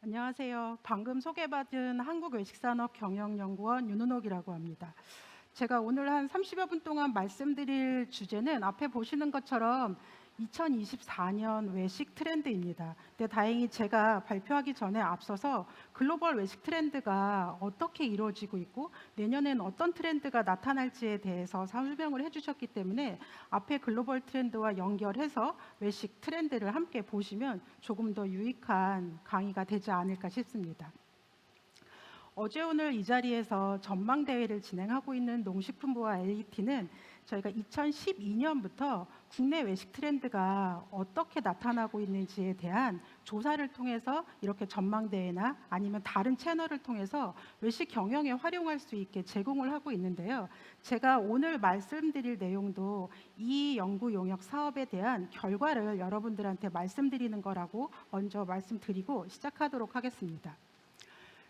안녕하세요. 방금 소개받은 한국외식산업경영연구원 윤은옥이라고 합니다. 제가 오늘 한 30여 분 동안 말씀드릴 주제는 앞에 보시는 것처럼 2024년 외식 트렌드입니다. 근데 다행히 제가 발표하기 전에 앞서서 글로벌 외식 트렌드가 어떻게 이루어지고 있고 내년엔 어떤 트렌드가 나타날지에 대해서 설명을 해주셨기 때문에 앞에 글로벌 트렌드와 연결해서 외식 트렌드를 함께 보시면 조금 더 유익한 강의가 되지 않을까 싶습니다. 어제 오늘 이 자리에서 전망대회를 진행하고 있는 농식품부와 LET는 저희가 2012년부터 국내 외식 트렌드가 어떻게 나타나고 있는지에 대한 조사를 통해서 이렇게 전망대회나 아니면 다른 채널을 통해서 외식 경영에 활용할 수 있게 제공을 하고 있는데요. 제가 오늘 말씀드릴 내용도 이 연구 용역 사업에 대한 결과를 여러분들한테 말씀드리는 거라고 먼저 말씀드리고 시작하도록 하겠습니다.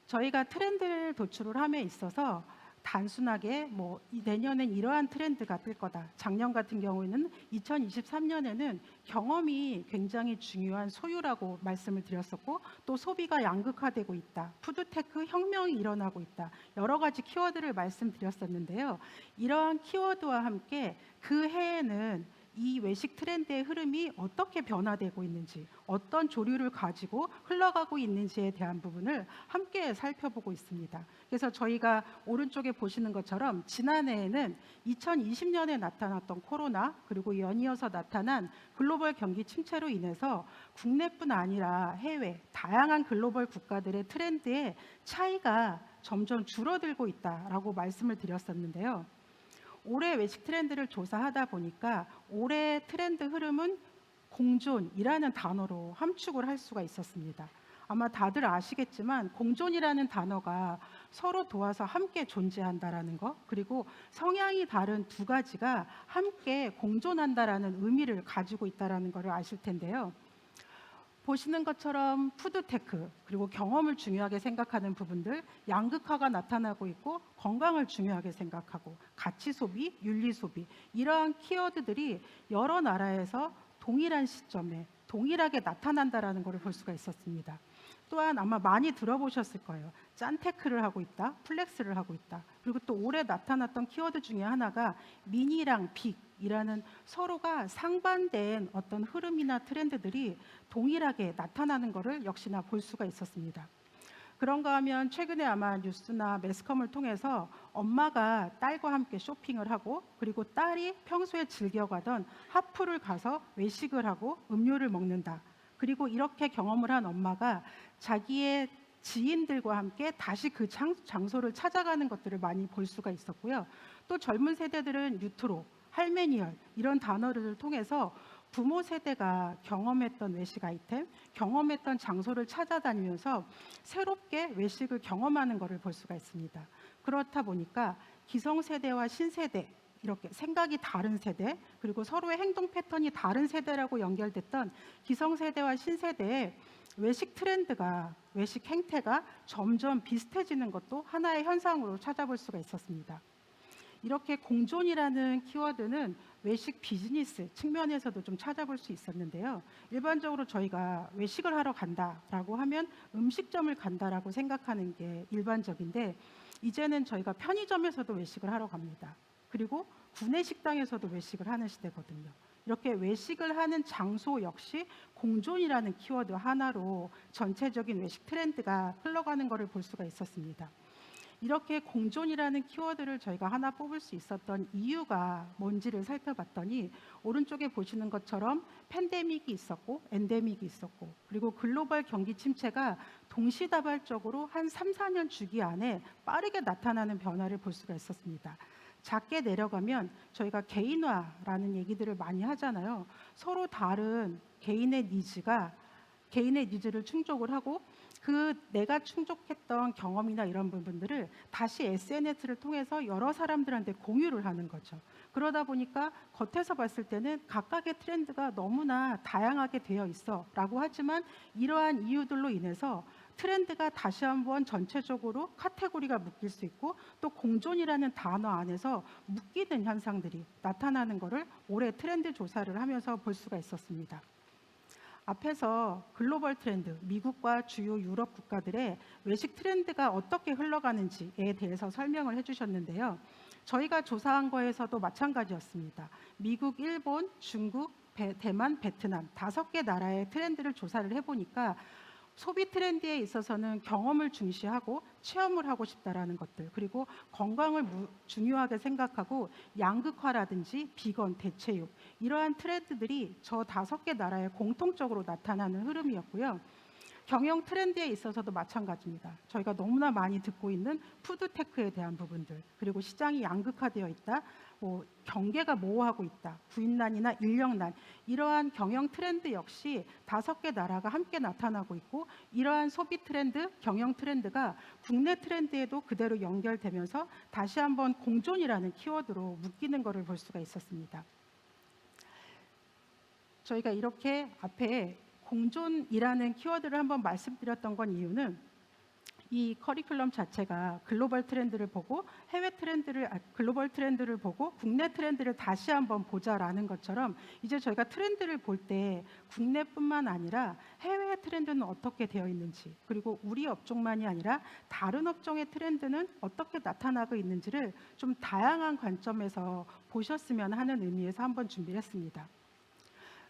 저희가 트렌드를 도출을 함에 있어서 단순하게 내년엔 이러한 트렌드가 뜰 거다. 작년 같은 경우에는 2023년에는 경험이 굉장히 중요한 소유라고 말씀을 드렸었고, 또 소비가 양극화되고 있다. 푸드테크 혁명이 일어나고 있다. 여러 가지 키워드를 말씀드렸었는데요. 이러한 키워드와 함께 그 해에는 이 외식 트렌드의 흐름이 어떻게 변화되고 있는지, 어떤 조류를 가지고 흘러가고 있는지에 대한 부분을 함께 살펴보고 있습니다. 그래서 저희가 오른쪽에 보시는 것처럼 지난해에는 2020년에 나타났던 코로나, 그리고 연이어서 나타난 글로벌 경기 침체로 인해서 국내뿐 아니라 해외, 다양한 글로벌 국가들의 트렌드의 차이가 점점 줄어들고 있다라고 말씀을 드렸었는데요. 올해 외식 트렌드를 조사하다 보니까 올해 트렌드 흐름은 공존이라는 단어로 함축을 할 수가 있었습니다. 아마 다들 아시겠지만 공존이라는 단어가 서로 도와서 함께 존재한다라는 것, 그리고 성향이 다른 두 가지가 함께 공존한다라는 의미를 가지고 있다라는 것을 아실 텐데요. 보시는 것처럼 푸드테크, 그리고 경험을 중요하게 생각하는 부분들, 양극화가 나타나고 있고 건강을 중요하게 생각하고 가치 소비, 윤리 소비, 이러한 키워드들이 여러 나라에서 동일한 시점에 동일하게 나타난다라는 것을 볼 수가 있었습니다. 또한 아마 많이 들어보셨을 거예요. 짠테크를 하고 있다, 플렉스를 하고 있다. 그리고 또 올해 나타났던 키워드 중에 하나가 미니랑 빅이라는 서로가 상반된 어떤 흐름이나 트렌드들이 동일하게 나타나는 것을 역시나 볼 수가 있었습니다. 그런가 하면 최근에 아마 뉴스나 매스컴을 통해서 엄마가 딸과 함께 쇼핑을 하고, 그리고 딸이 평소에 즐겨가던 하프를 가서 외식을 하고 음료를 먹는다. 그리고 이렇게 경험을 한 엄마가 자기의 지인들과 함께 다시 그 장소를 찾아가는 것들을 많이 볼 수가 있었고요. 또 젊은 세대들은 뉴트로, 할메니얼 이런 단어를 통해서 부모 세대가 경험했던 외식 아이템, 경험했던 장소를 찾아다니면서 새롭게 외식을 경험하는 것을 볼 수가 있습니다. 그렇다 보니까 기성세대와 신세대, 이렇게 생각이 다른 세대, 그리고 서로의 행동 패턴이 다른 세대라고 연결됐던 기성세대와 신세대의 외식 트렌드가, 외식 행태가 점점 비슷해지는 것도 하나의 현상으로 찾아볼 수가 있었습니다. 이렇게 공존이라는 키워드는 외식 비즈니스 측면에서도 좀 찾아볼 수 있었는데요. 일반적으로 저희가 외식을 하러 간다라고 하면 음식점을 간다라고 생각하는 게 일반적인데, 이제는 저희가 편의점에서도 외식을 하러 갑니다. 그리고 구내식당에서도 외식을 하는 시대거든요. 이렇게 외식을 하는 장소 역시 공존이라는 키워드 하나로 전체적인 외식 트렌드가 흘러가는 것을 볼 수가 있었습니다. 이렇게 공존이라는 키워드를 저희가 하나 뽑을 수 있었던 이유가 뭔지를 살펴봤더니, 오른쪽에 보시는 것처럼 팬데믹이 있었고 엔데믹이 있었고, 그리고 글로벌 경기 침체가 동시다발적으로 한 3, 4년 주기 안에 빠르게 나타나는 변화를 볼 수가 있었습니다. 작게 내려가면 저희가 개인화라는 얘기들을 많이 하잖아요. 서로 다른 개인의 니즈를 충족을 하고, 그 내가 충족했던 경험이나 이런 부분들을 다시 SNS를 통해서 여러 사람들한테 공유를 하는 거죠. 그러다 보니까 겉에서 봤을 때는 각각의 트렌드가 너무나 다양하게 되어 있어 라고 하지만, 이러한 이유들로 인해서 트렌드가 다시 한번 전체적으로 카테고리가 묶일 수 있고, 또 공존이라는 단어 안에서 묶이는 현상들이 나타나는 것을 올해 트렌드 조사를 하면서 볼 수가 있었습니다. 앞에서 글로벌 트렌드, 미국과 주요 유럽 국가들의 외식 트렌드가 어떻게 흘러가는지에 대해서 설명을 해주셨는데요. 저희가 조사한 거에서도 마찬가지였습니다. 미국, 일본, 중국, 대만, 베트남 5개 나라의 트렌드를 조사를 해보니까 소비 트렌드에 있어서는 경험을 중시하고 체험을 하고 싶다라는 것들, 그리고 건강을 중요하게 생각하고 양극화라든지 비건, 대체육, 이러한 트렌드들이 저 5개 나라에 공통적으로 나타나는 흐름이었고요. 경영 트렌드에 있어서도 마찬가지입니다. 저희가 너무나 많이 듣고 있는 푸드테크에 대한 부분들, 그리고 시장이 양극화되어 있다, 경계가 모호하고 있다, 구인난이나 인력난, 이러한 경영 트렌드 역시 5개 나라가 함께 나타나고 있고, 이러한 소비 트렌드, 경영 트렌드가 국내 트렌드에도 그대로 연결되면서 다시 한번 공존이라는 키워드로 묶이는 것을 볼 수가 있었습니다. 저희가 이렇게 앞에 공존이라는 키워드를 한번 말씀드렸던 건 이유는 이 커리큘럼 자체가 글로벌 트렌드를 보고 글로벌 트렌드를 보고 국내 트렌드를 다시 한번 보자라는 것처럼, 이제 저희가 트렌드를 볼 때 국내뿐만 아니라 해외 트렌드는 어떻게 되어 있는지, 그리고 우리 업종만이 아니라 다른 업종의 트렌드는 어떻게 나타나고 있는지를 좀 다양한 관점에서 보셨으면 하는 의미에서 한번 준비를 했습니다.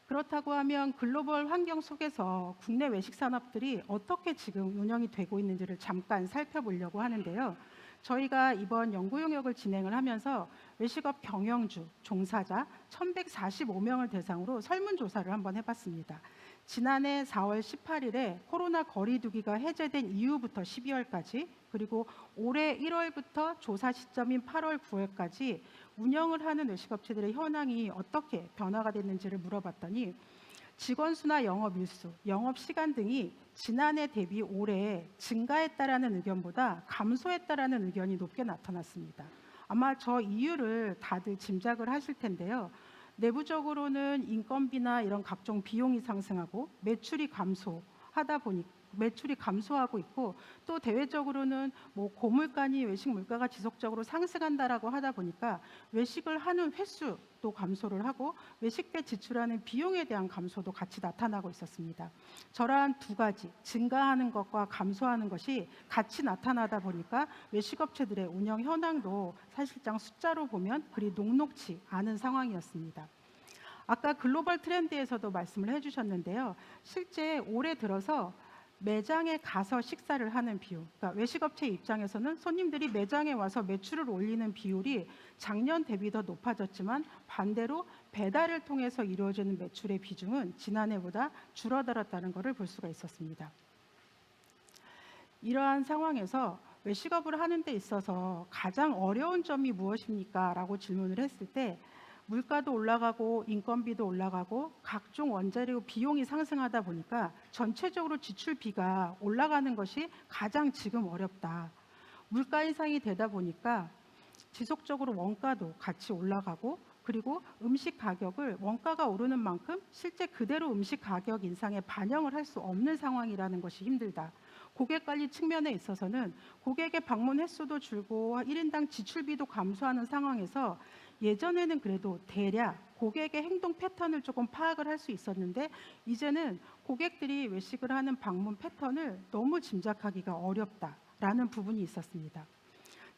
그렇다고 하면 글로벌 환경 속에서 국내 외식 산업들이 어떻게 지금 운영이 되고 있는지를 잠깐 살펴보려고 하는데요. 저희가 이번 연구 용역을 진행을 하면서 외식업 경영주, 종사자 1,145명을 대상으로 설문조사를 한번 해봤습니다. 지난해 4월 18일에 코로나 거리두기가 해제된 이후부터 12월까지, 그리고 올해 1월부터 조사 시점인 8월 9월까지 운영을 하는 외식업체들의 현황이 어떻게 변화가 됐는지를 물어봤더니, 직원 수나 영업 일수, 영업 시간 등이 지난해 대비 올해 증가했다라는 의견보다 감소했다라는 의견이 높게 나타났습니다. 아마 저 이유를 다들 짐작을 하실 텐데요. 내부적으로는 인건비나 이런 각종 비용이 상승하고 매출이 감소하고 있고, 또 대외적으로는 고물가니 외식 물가가 지속적으로 상승한다라고 하다 보니까 외식을 하는 횟수도 감소를 하고 외식 때 지출하는 비용에 대한 감소도 같이 나타나고 있었습니다. 저러한 두 가지, 증가하는 것과 감소하는 것이 같이 나타나다 보니까 외식업체들의 운영 현황도 사실상 숫자로 보면 그리 녹록지 않은 상황이었습니다. 아까 글로벌 트렌드에서도 말씀을 해주셨는데요. 실제 올해 들어서 매장에 가서 식사를 하는 비율, 그러니까 외식업체 입장에서는 손님들이 매장에 와서 매출을 올리는 비율이 작년 대비 더 높아졌지만, 반대로 배달을 통해서 이루어지는 매출의 비중은 지난해보다 줄어들었다는 것을 볼 수가 있었습니다. 이러한 상황에서 외식업을 하는 데 있어서 가장 어려운 점이 무엇입니까? 라고 질문을 했을 때, 물가도 올라가고 인건비도 올라가고 각종 원재료 비용이 상승하다 보니까 전체적으로 지출비가 올라가는 것이 가장 지금 어렵다. 물가 인상이 되다 보니까 지속적으로 원가도 같이 올라가고, 그리고 음식 가격을 원가가 오르는 만큼 실제 그대로 음식 가격 인상에 반영을 할 수 없는 상황이라는 것이 힘들다. 고객 관리 측면에 있어서는 고객의 방문 횟수도 줄고 1인당 지출비도 감소하는 상황에서 예전에는 그래도 대략 고객의 행동 패턴을 조금 파악을 할 수 있었는데, 이제는 고객들이 외식을 하는 방문 패턴을 너무 짐작하기가 어렵다라는 부분이 있었습니다.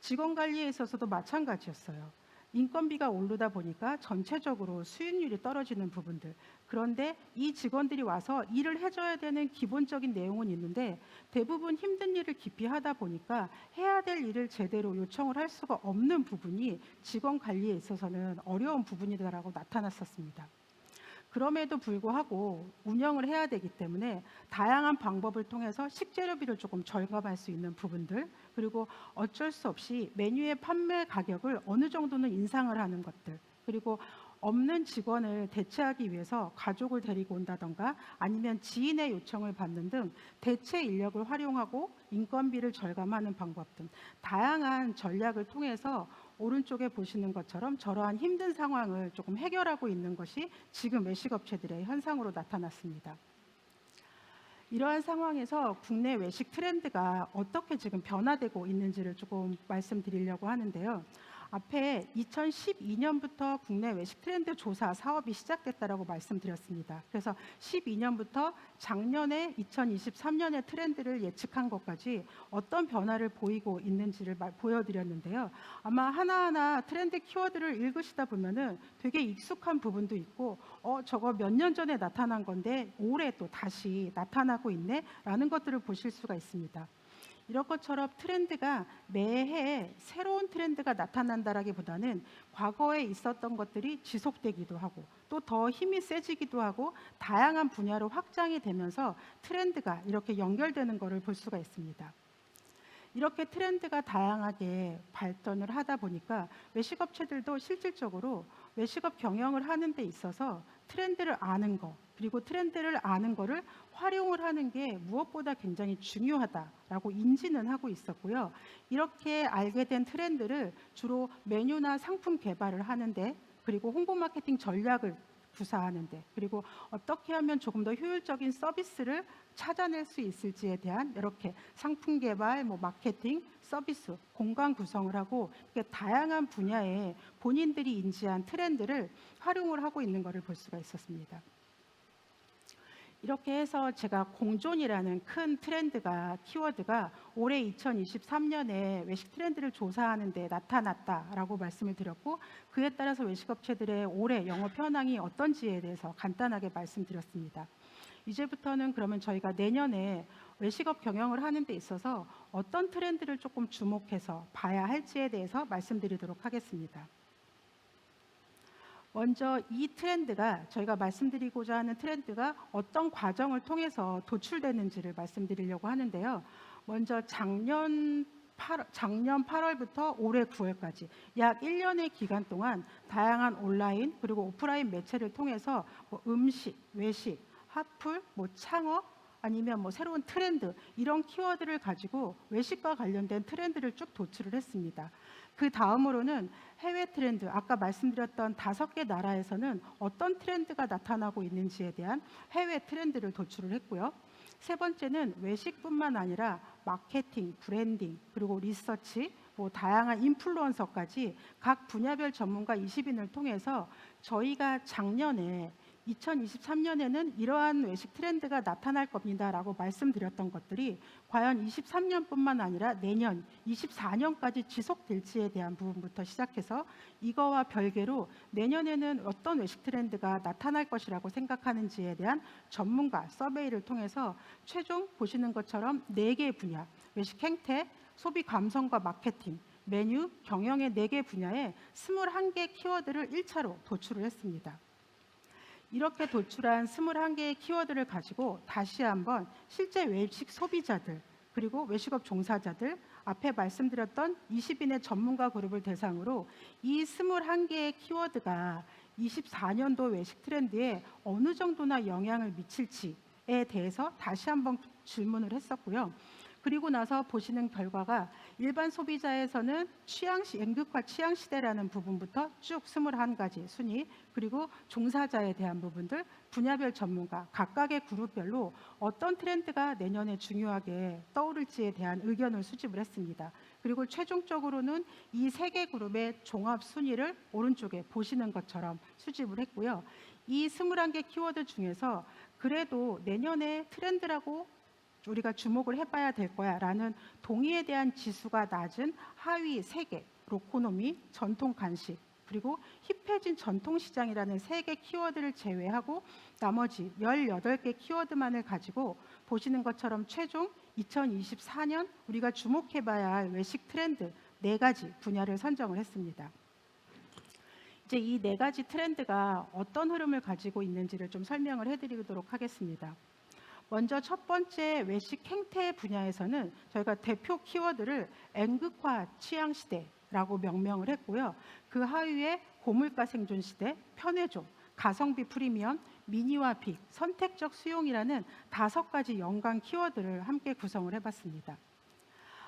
직원 관리에 있어서도 마찬가지였어요. 인건비가 오르다 보니까 전체적으로 수익률이 떨어지는 부분들. 그런데 이 직원들이 와서 일을 해줘야 되는 기본적인 내용은 있는데, 대부분 힘든 일을 기피 하다 보니까 해야 될 일을 제대로 요청을 할 수가 없는 부분이 직원 관리에 있어서는 어려운 부분이라고 나타났었습니다. 그럼에도 불구하고 운영을 해야 되기 때문에 다양한 방법을 통해서 식재료비를 조금 절감할 수 있는 부분들, 그리고 어쩔 수 없이 메뉴의 판매 가격을 어느 정도는 인상을 하는 것들, 그리고 없는 직원을 대체하기 위해서 가족을 데리고 온다던가 아니면 지인의 요청을 받는 등 대체 인력을 활용하고 인건비를 절감하는 방법 등 다양한 전략을 통해서 오른쪽에 보시는 것처럼 저러한 힘든 상황을 조금 해결하고 있는 것이 지금 외식업체들의 현상으로 나타났습니다. 이러한 상황에서 국내 외식 트렌드가 어떻게 지금 변화되고 있는지를 조금 말씀드리려고 하는데요. 앞에 2012년부터 국내 외식 트렌드 조사 사업이 시작됐다라고 말씀드렸습니다. 그래서 12년부터 작년에 2023년의 트렌드를 예측한 것까지 어떤 변화를 보이고 있는지를 보여드렸는데요. 아마 하나하나 트렌드 키워드를 읽으시다 보면은 되게 익숙한 부분도 있고, 저거 몇 년 전에 나타난 건데 올해 또 다시 나타나고 있네라는 것들을 보실 수가 있습니다. 이런 것처럼 트렌드가 매해 새로운 트렌드가 나타난다라기보다는 과거에 있었던 것들이 지속되기도 하고 또 더 힘이 세지기도 하고 다양한 분야로 확장이 되면서 트렌드가 이렇게 연결되는 것을 볼 수가 있습니다. 이렇게 트렌드가 다양하게 발전을 하다 보니까 외식업체들도 실질적으로 외식업 경영을 하는 데 있어서 트렌드를 아는 거, 그리고 트렌드를 아는 거를 활용을 하는 게 무엇보다 굉장히 중요하다라고 인지는 하고 있었고요. 이렇게 알게 된 트렌드를 주로 메뉴나 상품 개발을 하는데, 그리고 홍보 마케팅 전략을 구사하는데, 그리고 어떻게 하면 조금 더 효율적인 서비스를 찾아낼 수 있을지에 대한 이렇게 상품 개발, 마케팅, 서비스, 공간 구성을 하고 이렇게 다양한 분야에 본인들이 인지한 트렌드를 활용을 하고 있는 것을 볼 수가 있었습니다. 이렇게 해서 제가 공존이라는 큰 트렌드가, 키워드가 올해 2023년에 외식 트렌드를 조사하는 데 나타났다라고 말씀을 드렸고, 그에 따라서 외식업체들의 올해 영업 현황이 어떤지에 대해서 간단하게 말씀드렸습니다. 이제부터는 그러면 저희가 내년에 외식업 경영을 하는 데 있어서 어떤 트렌드를 조금 주목해서 봐야 할지에 대해서 말씀드리도록 하겠습니다. 먼저 이 트렌드가, 저희가 말씀드리고자 하는 트렌드가 어떤 과정을 통해서 도출되는지를 말씀드리려고 하는데요. 먼저 작년 8월부터 올해 9월까지 약 1년의 기간 동안 다양한 온라인 그리고 오프라인 매체를 통해서 음식, 외식, 핫플, 창업, 아니면 새로운 트렌드, 이런 키워드를 가지고 외식과 관련된 트렌드를 쭉 도출을 했습니다. 그 다음으로는 해외 트렌드, 아까 말씀드렸던 5개 나라에서는 어떤 트렌드가 나타나고 있는지에 대한 해외 트렌드를 도출을 했고요. 세 번째는 외식뿐만 아니라 마케팅, 브랜딩, 그리고 리서치, 다양한 인플루언서까지 각 분야별 전문가 20인을 통해서 저희가 작년에 2023년에는 이러한 외식 트렌드가 나타날 겁니다라고 말씀드렸던 것들이 과연 23년뿐만 아니라 내년 24년까지 지속될지에 대한 부분부터 시작해서 이거와 별개로 내년에는 어떤 외식 트렌드가 나타날 것이라고 생각하는지에 대한 전문가 서베이를 통해서 최종 보시는 것처럼 4개 분야, 외식 행태, 소비 감성과 마케팅, 메뉴, 경영의 4개 분야에 21개 키워드를 1차로 도출을 했습니다. 이렇게 도출한 21개의 키워드를 가지고 다시 한번 실제 외식 소비자들, 그리고 외식업 종사자들, 앞에 말씀드렸던 20인의 전문가 그룹을 대상으로 이 21개의 키워드가 24년도 외식 트렌드에 어느 정도나 영향을 미칠지에 대해서 다시 한번 질문을 했었고요. 그리고 나서 보시는 결과가 일반 소비자에서는 연극과 취향시대라는 부분부터 쭉 21가지 순위, 그리고 종사자에 대한 부분들, 분야별 전문가, 각각의 그룹별로 어떤 트렌드가 내년에 중요하게 떠오를지에 대한 의견을 수집을 했습니다. 그리고 최종적으로는 이 3개 그룹의 종합 순위를 오른쪽에 보시는 것처럼 수집을 했고요. 이 21개 키워드 중에서 그래도 내년에 트렌드라고 우리가 주목을 해봐야 될 거야 라는 동의에 대한 지수가 낮은 하위 3개, 로코노미, 전통 간식, 그리고 힙해진 전통시장이라는 3개 키워드를 제외하고 나머지 18개 키워드만을 가지고 보시는 것처럼 최종 2024년 우리가 주목해봐야 할 외식 트렌드 4가지 분야를 선정을 했습니다. 이제 이 4가지 트렌드가 어떤 흐름을 가지고 있는지를 좀 설명을 해드리도록 하겠습니다. 먼저 첫 번째 외식 행태 분야에서는 저희가 대표 키워드를 N극화 취향시대라고 명명을 했고요. 그 하위에 고물가 생존시대, 편의점, 가성비 프리미엄, 미니와 빅, 선택적 수용이라는 5가지 연관 키워드를 함께 구성을 해봤습니다.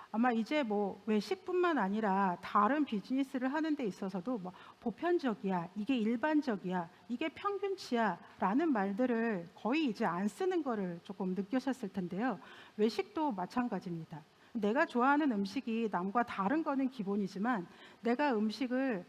아마 이제 외식뿐만 아니라 다른 비즈니스를 하는 데 있어서도 보편적이야, 이게 일반적이야, 이게 평균치야 라는 말들을 거의 이제 안 쓰는 거를 조금 느끼셨을 텐데요. 외식도 마찬가지입니다. 내가 좋아하는 음식이 남과 다른 거는 기본이지만 내가 음식을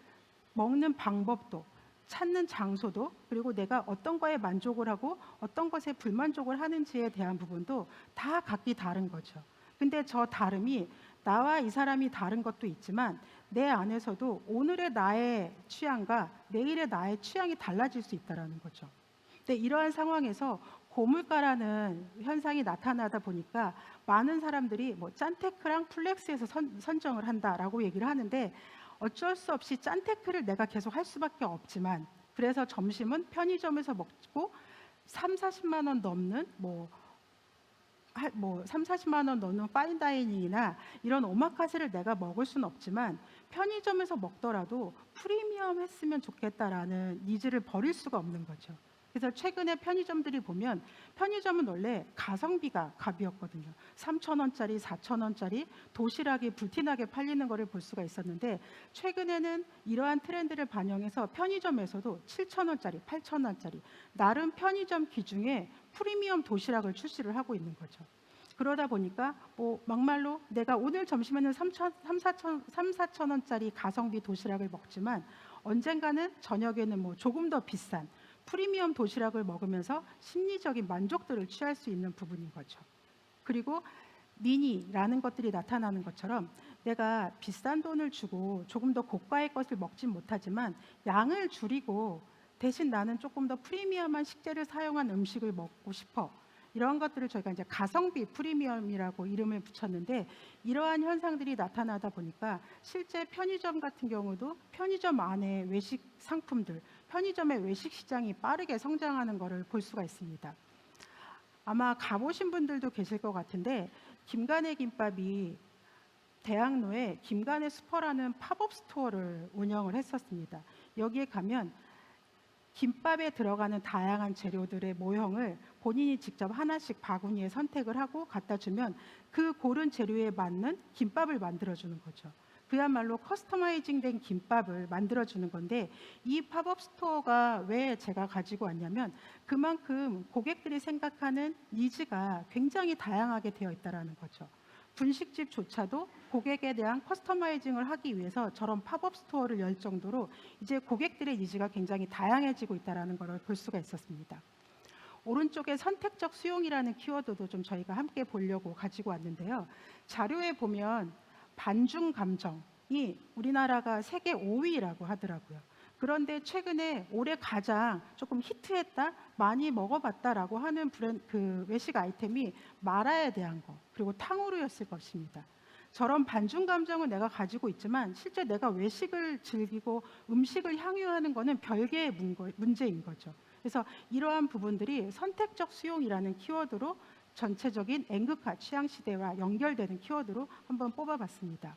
먹는 방법도 찾는 장소도 그리고 내가 어떤 거에 만족을 하고 어떤 것에 불만족을 하는지에 대한 부분도 다 각기 다른 거죠. 근데 저 다름이 나와 이 사람이 다른 것도 있지만 내 안에서도 오늘의 나의 취향과 내일의 나의 취향이 달라질 수 있다는 거죠. 근데 이러한 상황에서 고물가라는 현상이 나타나다 보니까 많은 사람들이 뭐 짠테크랑 플렉스에서 선정을 한다라고 얘기를 하는데 어쩔 수 없이 짠테크를 내가 계속 할 수밖에 없지만 그래서 점심은 편의점에서 먹고 3, 40만 원 넘는 뭐 3, 40만 원 넘는 파인다이닝이나 이런 오마카세를 내가 먹을 수는 없지만 편의점에서 먹더라도 프리미엄 했으면 좋겠다라는 니즈를 버릴 수가 없는 거죠. 그래서 최근에 편의점들이 보면 편의점은 원래 가성비가 값이었거든요. 3,000원짜리, 4,000원짜리 도시락이 불티나게 팔리는 것을 볼 수가 있었는데 최근에는 이러한 트렌드를 반영해서 편의점에서도 7,000원짜리, 8,000원짜리 나름 편의점 기준에 프리미엄 도시락을 출시를 하고 있는 거죠. 그러다 보니까 뭐 막말로 내가 오늘 점심에는 4,000원짜리 가성비 도시락을 먹지만 언젠가는 저녁에는 뭐 조금 더 비싼 프리미엄 도시락을 먹으면서 심리적인 만족도를 취할 수 있는 부분인 거죠. 그리고 미니라는 것들이 나타나는 것처럼 내가 비싼 돈을 주고 조금 더 고가의 것을 먹진 못하지만 양을 줄이고 대신 나는 조금 더 프리미엄한 식재를 사용한 음식을 먹고 싶어. 이런 것들을 저희가 이제 가성비 프리미엄이라고 이름을 붙였는데 이러한 현상들이 나타나다 보니까 실제 편의점 같은 경우도 편의점 안에 외식 상품들, 편의점의 외식 시장이 빠르게 성장하는 것을 볼 수가 있습니다. 아마 가보신 분들도 계실 것 같은데 김간의 김밥이 대학로에 김간의 슈퍼라는 팝업 스토어를 운영을 했었습니다. 여기에 가면 김밥에 들어가는 다양한 재료들의 모형을 본인이 직접 하나씩 바구니에 선택을 하고 갖다 주면 그 고른 재료에 맞는 김밥을 만들어주는 거죠. 그야말로 커스터마이징된 김밥을 만들어주는 건데 이 팝업 스토어가 왜 제가 가지고 왔냐면 그만큼 고객들이 생각하는 니즈가 굉장히 다양하게 되어 있다는 거죠. 분식집조차도 고객에 대한 커스터마이징을 하기 위해서 저런 팝업 스토어를 열 정도로 이제 고객들의 니즈가 굉장히 다양해지고 있다는 것을 볼 수가 있었습니다. 오른쪽에 선택적 수용이라는 키워드도 좀 저희가 함께 보려고 가지고 왔는데요. 자료에 보면 반중 감정이 우리나라가 세계 5위라고 하더라고요. 그런데 최근에 올해 가장 조금 히트했다, 많이 먹어봤다라고 하는 그 외식 아이템이 마라에 대한 거, 그리고 탕후루였을 것입니다. 저런 반중 감정은 내가 가지고 있지만 실제 내가 외식을 즐기고 음식을 향유하는 것은 별개의 문제인 거죠. 그래서 이러한 부분들이 선택적 수용이라는 키워드로 전체적인 N극화 취향 시대와 연결되는 키워드로 한번 뽑아봤습니다.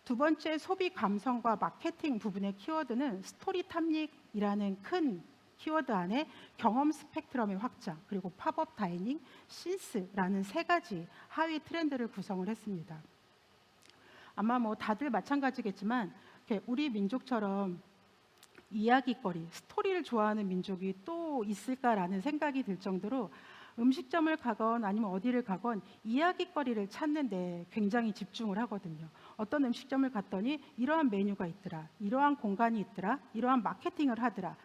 두 번째 소비 감성과 마케팅 부분의 키워드는 스토리 탐닉이라는 큰 키워드 안에 경험 스펙트럼의 확장, 그리고 팝업 다이닝, 신스라는 세 가지 하위 트렌드를 구성을 했습니다. 아마 뭐 다들 마찬가지겠지만 우리 민족처럼 이야기거리, 스토리를 좋아하는 민족이 또 있을까라는 생각이 들 정도로 음식점을 가건 아니면 어디를 가건 이야기거리를 찾는데 굉장히 집중을 하거든요. 어떤 음식점을 갔더니 이러한 메뉴가 있더라, 이러한 공간이 있더라, 이러한 마케팅을 하더라.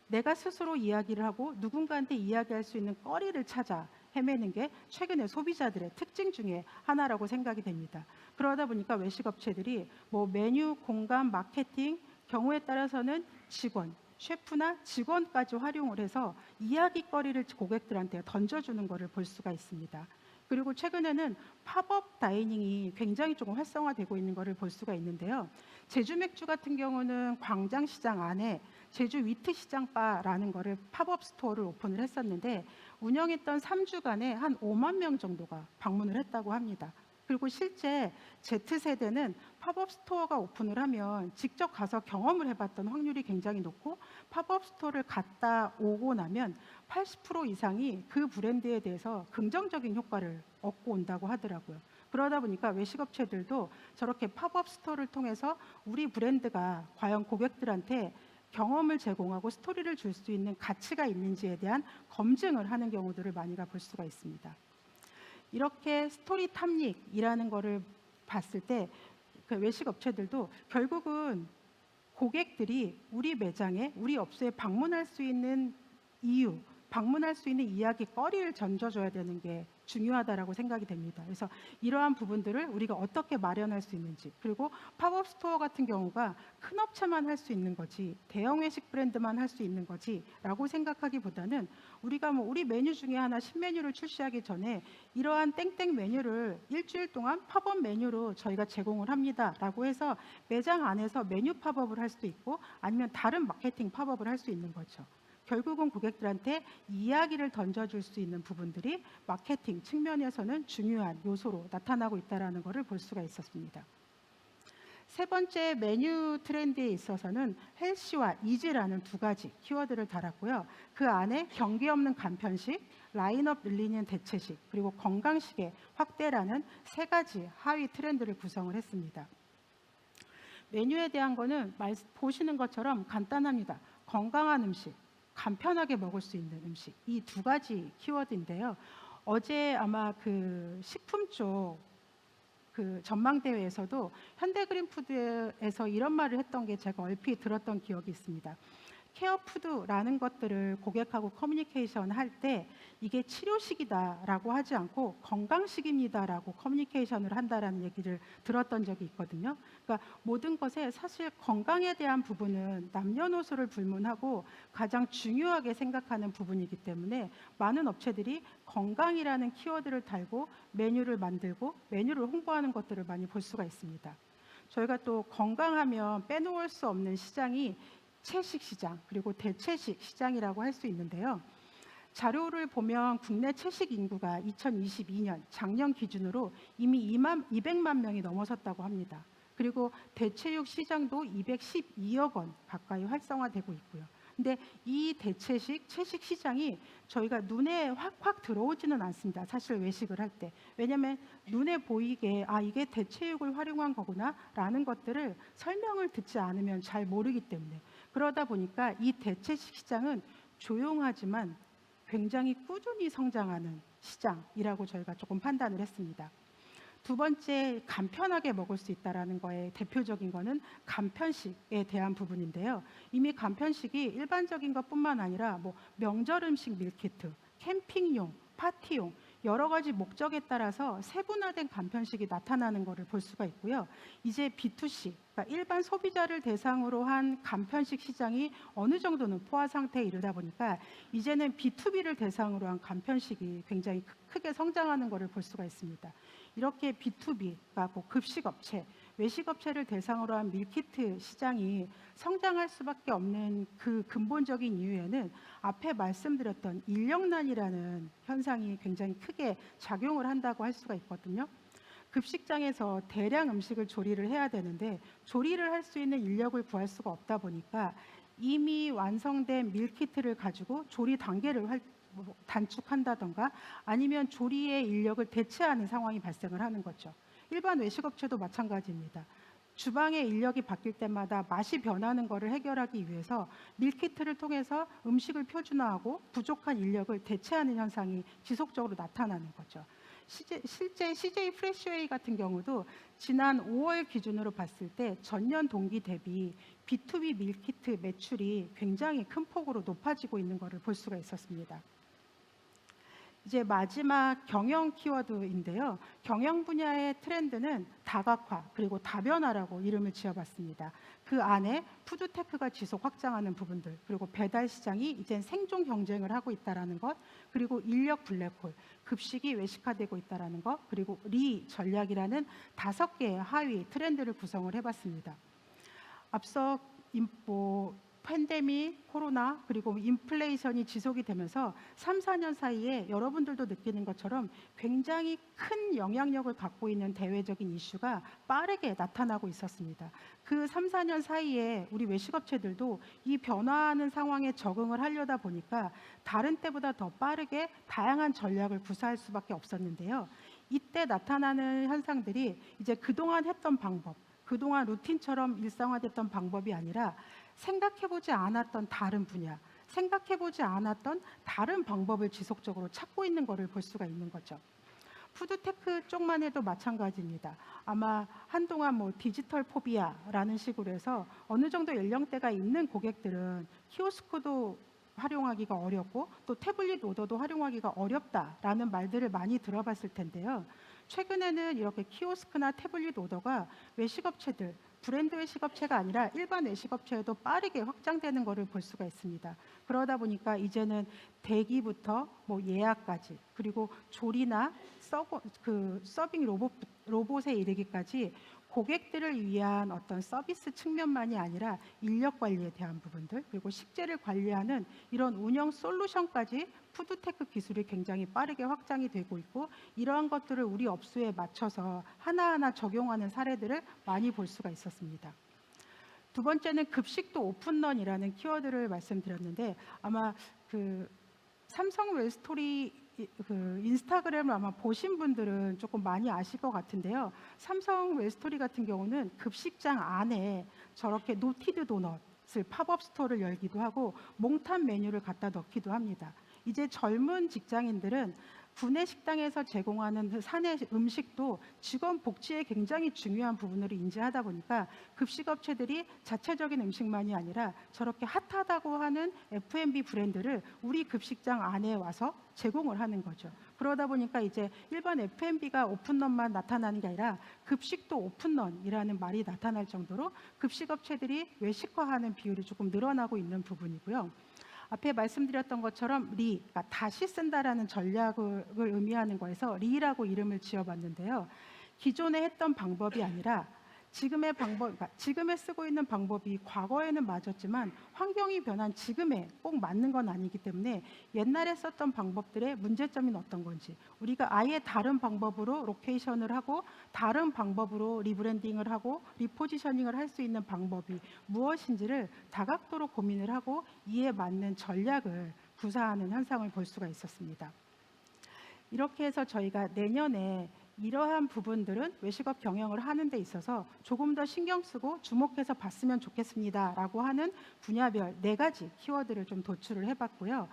내가 스스로 이야기를 하고 누군가한테 이야기할 수 있는 거리를 찾아 헤매는 게 최근의 소비자들의 특징 중에 하나라고 생각이 됩니다. 그러다 보니까 외식업체들이 뭐 메뉴, 공간, 마케팅, 경우에 따라서는 직원, 셰프나 직원까지 활용을 해서 이야기거리를 고객들한테 던져주는 것을 볼 수가 있습니다. 그리고 최근에는 팝업 다이닝이 굉장히 조금 활성화되고 있는 것을 볼 수가 있는데요. 제주 맥주 같은 경우는 광장시장 안에 제주 위트시장바라는 것을 팝업 스토어를 오픈을 했었는데 운영했던 3주간에 한 5만 명 정도가 방문을 했다고 합니다. 그리고 실제 Z세대는 팝업 스토어가 오픈을 하면 직접 가서 경험을 해봤던 확률이 굉장히 높고 팝업 스토어를 갔다 오고 나면 80% 이상이 그 브랜드에 대해서 긍정적인 효과를 얻고 온다고 하더라고요. 그러다 보니까 외식업체들도 저렇게 팝업 스토어를 통해서 우리 브랜드가 과연 고객들한테 경험을 제공하고 스토리를 줄 수 있는 가치가 있는지에 대한 검증을 하는 경우들을 많이가 볼 수가 있습니다. 이렇게 스토리 탐닉이라는 거를 봤을 때 그 외식 업체들도 결국은 고객들이 우리 매장에, 우리 업소에 방문할 수 있는 이유, 방문할 수 있는 이야기거리를 던져줘야 되는 게 중요하다라고 생각이 됩니다. 그래서 이러한 부분들을 우리가 어떻게 마련할 수 있는지, 그리고 팝업 스토어 같은 경우가 큰 업체만 할 수 있는 거지 대형 외식 브랜드만 할 수 있는 거지라고 생각하기보다는 우리가 뭐 우리 메뉴 중에 하나 신메뉴를 출시하기 전에 이러한 땡땡 메뉴를 일주일 동안 팝업 메뉴로 저희가 제공을 합니다라고 해서 매장 안에서 메뉴 팝업을 할 수도 있고 아니면 다른 마케팅 팝업을 할 수 있는 거죠. 결국은 고객들한테 이야기를 던져줄 수 있는 부분들이 마케팅 측면에서는 중요한 요소로 나타나고 있다는 것을 볼 수가 있었습니다. 세 번째 메뉴 트렌드에 있어서는 헬시와 이지라는 두 가지 키워드를 달았고요. 그 안에 경계 없는 간편식, 라인업 늘리는 대체식, 그리고 건강식의 확대라는 세 가지 하위 트렌드를 구성을 했습니다. 메뉴에 대한 거는 보시는 것처럼 간단합니다. 건강한 음식, 간편하게 먹을 수 있는 음식, 이 두 가지 키워드인데요. 어제 아마 그 식품 쪽 그 전망대회에서도 현대그린푸드에서 이런 말을 했던 게 제가 얼핏 들었던 기억이 있습니다. 케어푸드라는 것들을 고객하고 커뮤니케이션 할 때 이게 치료식이다라고 하지 않고 건강식입니다라고 커뮤니케이션을 한다라는 얘기를 들었던 적이 있거든요. 그러니까 모든 것에 사실 건강에 대한 부분은 남녀노소를 불문하고 가장 중요하게 생각하는 부분이기 때문에 많은 업체들이 건강이라는 키워드를 달고 메뉴를 만들고 메뉴를 홍보하는 것들을 많이 볼 수가 있습니다. 저희가 또 건강하면 빼놓을 수 없는 시장이 채식 시장 그리고 대체식 시장이라고 할 수 있는데요. 자료를 보면 국내 채식 인구가 2022년 작년 기준으로 이미 200만 명이 넘어섰다고 합니다. 그리고 대체육 시장도 212억 원 가까이 활성화되고 있고요. 근데 이 대체식, 채식 시장이 저희가 눈에 확 들어오지는 않습니다. 사실 외식을 할 때. 왜냐하면 눈에 보이게 이게 대체육을 활용한 거구나라는 것들을 설명을 듣지 않으면 잘 모르기 때문에 그러다 보니까 이 대체식 시장은 조용하지만 굉장히 꾸준히 성장하는 시장이라고 저희가 조금 판단을 했습니다. 두 번째, 간편하게 먹을 수 있다는 거에 대표적인 거는 간편식에 대한 부분인데요. 이미 간편식이 일반적인 것뿐만 아니라 뭐 명절 음식 밀키트, 캠핑용, 파티용 여러 가지 목적에 따라서 세분화된 간편식이 나타나는 것을 볼 수가 있고요. 이제 B2C, 그러니까 일반 소비자를 대상으로 한 간편식 시장이 어느 정도는 포화 상태에 이르다 보니까 이제는 B2B를 대상으로 한 간편식이 굉장히 크게 성장하는 것을 볼 수가 있습니다. 이렇게 B2B, 그러니까 급식업체, 외식업체를 대상으로 한 밀키트 시장이 성장할 수밖에 없는 그 근본적인 이유에는 앞에 말씀드렸던 인력난이라는 현상이 굉장히 크게 작용을 한다고 할 수가 있거든요. 급식장에서 대량 음식을 조리를 해야 되는데 조리를 할 수 있는 인력을 구할 수가 없다 보니까 이미 완성된 밀키트를 가지고 조리 단계를 단축한다던가 아니면 조리의 인력을 대체하는 상황이 발생을 하는 거죠. 일반 외식업체도 마찬가지입니다. 주방의 인력이 바뀔 때마다 맛이 변하는 것을 해결하기 위해서 밀키트를 통해서 음식을 표준화하고 부족한 인력을 대체하는 현상이 지속적으로 나타나는 거죠. 실제 CJ 프레시웨이 같은 경우도 지난 5월 기준으로 봤을 때 전년 동기 대비 B2B 밀키트 매출이 굉장히 큰 폭으로 높아지고 있는 것을 볼 수가 있었습니다. 이제 마지막 경영 키워드인데요. 경영 분야의 트렌드는 다각화 그리고 다변화라고 이름을 지어봤습니다. 그 안에 푸드테크가 지속 확장하는 부분들, 그리고 배달 시장이 이제 생존 경쟁을 하고 있다는 것, 그리고 인력 블랙홀, 급식이 외식화되고 있다는 것, 그리고 리 전략이라는 5개의 하위 트렌드를 구성을 해봤습니다. 앞서 팬데믹, 코로나, 그리고 인플레이션이 지속이 되면서 3, 4년 사이에 여러분들도 느끼는 것처럼 굉장히 큰 영향력을 갖고 있는 대외적인 이슈가 빠르게 나타나고 있었습니다. 그 3, 4년 사이에 우리 외식업체들도 이 변화하는 상황에 적응을 하려다 보니까 다른 때보다 더 빠르게 다양한 전략을 구사할 수밖에 없었는데요. 이때 나타나는 현상들이 이제 그동안 했던 방법, 그동안 루틴처럼 일상화됐던 방법이 아니라 생각해보지 않았던 다른 분야, 생각해보지 않았던 다른 방법을 지속적으로 찾고 있는 것을 볼 수가 있는 거죠. 푸드테크 쪽만 해도 마찬가지입니다. 아마 한동안 뭐 디지털 포비아라는 식으로 해서 어느 정도 연령대가 있는 고객들은 키오스크도 활용하기가 어렵고 또 태블릿 오더도 활용하기가 어렵다라는 말들을 많이 들어봤을 텐데요. 최근에는 이렇게 키오스크나 태블릿 오더가 외식업체들, 브랜드 외식업체가 아니라 일반 외식업체에도 빠르게 확장되는 것을 볼 수가 있습니다. 그러다 보니까 이제는 대기부터 뭐 예약까지, 그리고 조리나 서빙 로봇에 이르기까지 고객들을 위한 어떤 서비스 측면만이 아니라 인력 관리에 대한 부분들, 그리고 식재를 관리하는 이런 운영 솔루션까지 푸드테크 기술이 굉장히 빠르게 확장이 되고 있고, 이러한 것들을 우리 업소에 맞춰서 하나하나 적용하는 사례들을 많이 볼 수가 있었습니다. 두 번째는 급식도 오픈런이라는 키워드를 말씀드렸는데, 아마 삼성 웰스토리 인스타그램을 아마 보신 분들은 조금 많이 아실 것 같은데요. 삼성 웰스토리 같은 경우는 급식장 안에 저렇게 노티드 도넛을 팝업 스토어를 열기도 하고 몽탄 메뉴를 갖다 넣기도 합니다. 이제 젊은 직장인들은 구내 식당에서 제공하는 그 사내 음식도 직원 복지에 굉장히 중요한 부분으로 인지하다 보니까 급식업체들이 자체적인 음식만이 아니라 저렇게 핫하다고 하는 F&B 브랜드를 우리 급식장 안에 와서 제공을 하는 거죠. 그러다 보니까 이제 일반 F&B가 오픈런만 나타나는 게 아니라 급식도 오픈런이라는 말이 나타날 정도로 급식업체들이 외식화하는 비율이 조금 늘어나고 있는 부분이고요. 앞에 말씀드렸던 것처럼 그러니까 다시 쓴다라는 전략을 의미하는 거에서 리라고 이름을 지어봤는데요. 기존에 했던 방법이 아니라 그러니까 지금에 쓰고 있는 방법이 과거에는 맞았지만 환경이 변한 지금에 꼭 맞는 건 아니기 때문에 옛날에 썼던 방법들의 문제점이 어떤 건지, 우리가 아예 다른 방법으로 로케이션을 하고 다른 방법으로 리브랜딩을 하고 리포지셔닝을 할 수 있는 방법이 무엇인지를 다각도로 고민을 하고 이에 맞는 전략을 구사하는 현상을 볼 수가 있었습니다. 이렇게 해서 저희가 내년에 이러한 부분들은 외식업 경영을 하는 데 있어서 조금 더 신경 쓰고 주목해서 봤으면 좋겠습니다라고 하는 분야별 4가지 키워드를 좀 도출을 해봤고요.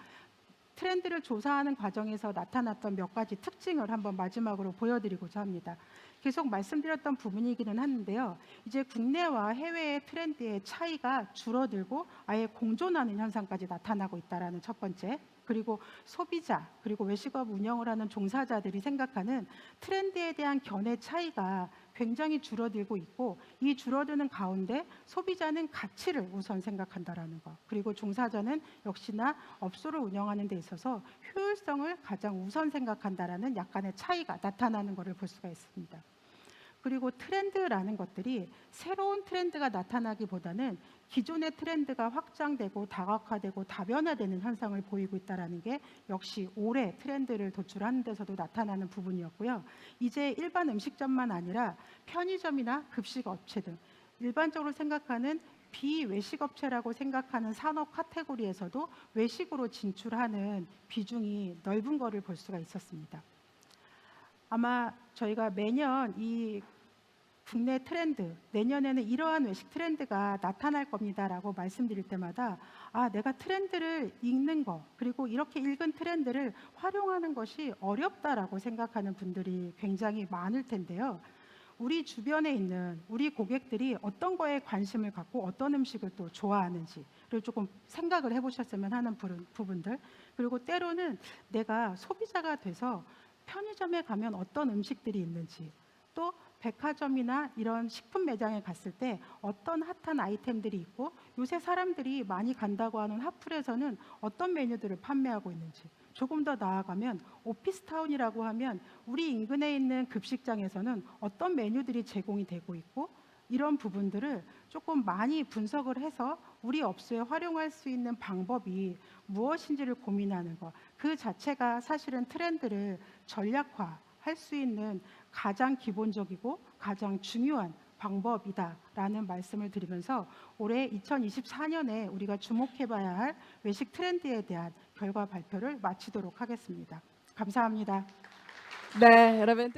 트렌드를 조사하는 과정에서 나타났던 몇 가지 특징을 한번 마지막으로 보여드리고자 합니다. 계속 말씀드렸던 부분이기는 하는데요. 이제 국내와 해외의 트렌드의 차이가 줄어들고 아예 공존하는 현상까지 나타나고 있다는 첫 번째. 그리고 소비자, 그리고 외식업 운영을 하는 종사자들이 생각하는 트렌드에 대한 견해 차이가 굉장히 줄어들고 있고, 이 줄어드는 가운데 소비자는 가치를 우선 생각한다라는 것, 그리고 종사자는 역시나 업소를 운영하는 데 있어서 효율성을 가장 우선 생각한다라는 약간의 차이가 나타나는 것을 볼 수가 있습니다. 그리고 트렌드라는 것들이 새로운 트렌드가 나타나기보다는 기존의 트렌드가 확장되고 다각화되고 다변화되는 현상을 보이고 있다는 게 역시 올해 트렌드를 도출하는 데서도 나타나는 부분이었고요. 이제 일반 음식점만 아니라 편의점이나 급식업체 등 일반적으로 생각하는 비외식업체라고 생각하는 산업 카테고리에서도 외식으로 진출하는 비중이 넓은 것을 볼 수가 있었습니다. 아마 저희가 매년 이 국내 트렌드, 내년에는 이러한 외식 트렌드가 나타날 겁니다라고 말씀드릴 때마다 내가 트렌드를 읽는 거, 그리고 이렇게 읽은 트렌드를 활용하는 것이 어렵다라고 생각하는 분들이 굉장히 많을 텐데요. 우리 주변에 있는 우리 고객들이 어떤 거에 관심을 갖고 어떤 음식을 또 좋아하는지를 조금 생각을 해보셨으면 하는 부분들, 그리고 때로는 내가 소비자가 돼서 편의점에 가면 어떤 음식들이 있는지, 또 백화점이나 이런 식품 매장에 갔을 때 어떤 핫한 아이템들이 있고 요새 사람들이 많이 간다고 하는 핫플에서는 어떤 메뉴들을 판매하고 있는지, 조금 더 나아가면 오피스타운이라고 하면 우리 인근에 있는 급식장에서는 어떤 메뉴들이 제공이 되고 있고, 이런 부분들을 조금 많이 분석을 해서 우리 업소에 활용할 수 있는 방법이 무엇인지를 고민하는 것, 그 자체가 사실은 트렌드를 전략화할 수 있는 가장 기본적이고 가장 중요한 방법이다라는 말씀을 드리면서 올해 2024년에 우리가 주목해봐야 할 외식 트렌드에 대한 결과 발표를 마치도록 하겠습니다. 감사합니다. 네, 여러분.